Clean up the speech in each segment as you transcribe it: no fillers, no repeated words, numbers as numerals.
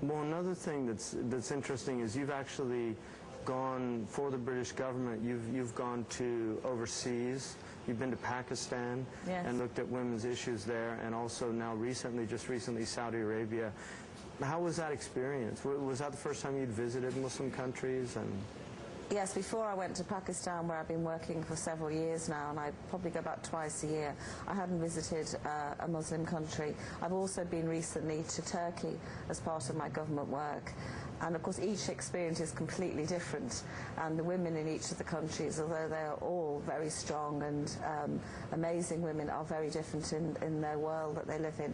Well, another thing that's interesting is you've actually gone for the British government. You've gone to overseas. You've been to Pakistan and looked at women's issues there, and also now just recently, Saudi Arabia. How was that experience? Was that the first time you'd visited Muslim countries? Yes, before I went to Pakistan, where I've been working for several years now, and I probably go about twice a year, I hadn't visited a Muslim country. I've also been recently to Turkey as part of my government work. And of course, each experience is completely different. And the women in each of the countries, although they are all very strong and amazing women, are very different in their world that they live in.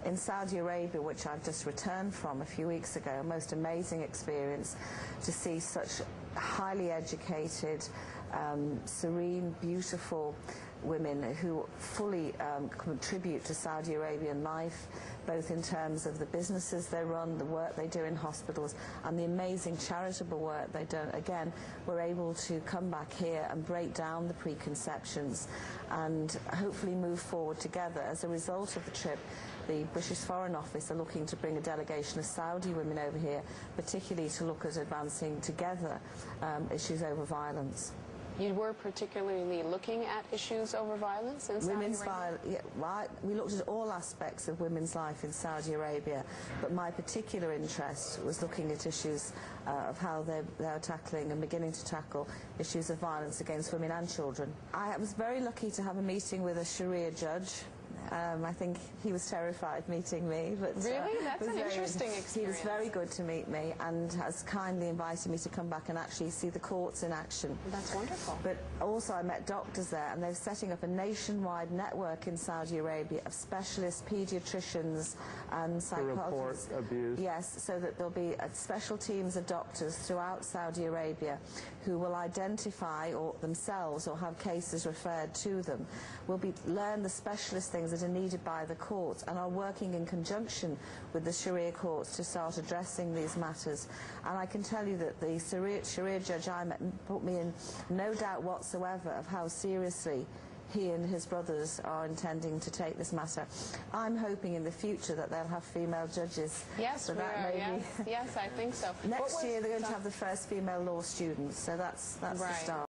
In Saudi Arabia, which I've just returned from a few weeks ago, a most amazing experience to see such highly educated, serene, beautiful women who fully contribute to Saudi Arabian life, both in terms of the businesses they run, the work they do in hospitals, and the amazing charitable work they do. Again, we're able to come back here and break down the preconceptions and hopefully move forward together. As a result of the trip, the British Foreign Office are looking to bring a delegation of Saudi women over here, particularly to look at advancing together issues over violence. You were particularly looking at issues over violence in Saudi Arabia? We looked at all aspects of women's life in Saudi Arabia, but my particular interest was looking at issues of how they're tackling and beginning to tackle issues of violence against women and children. I was very lucky to have a meeting with a Sharia judge. I think he was terrified meeting me. But, really? That's an interesting experience. He was very good to meet me and has kindly invited me to come back and actually see the courts in action. That's wonderful. But also I met doctors there, and they're setting up a nationwide network in Saudi Arabia of specialist paediatricians and psychologists. To report abuse? Yes, so that there'll be special teams of doctors throughout Saudi Arabia who will identify themselves or have cases referred to them, will learn the specialist things that are needed by the courts, and are working in conjunction with the Sharia courts to start addressing these matters. And I can tell you that the Sharia judge I met put me in no doubt whatsoever of how seriously he and his brothers are intending to take this matter. I'm hoping in the future that they'll have female judges. Yes, so yes, I think so. Next year they're going to have the first female law students, so that's the start.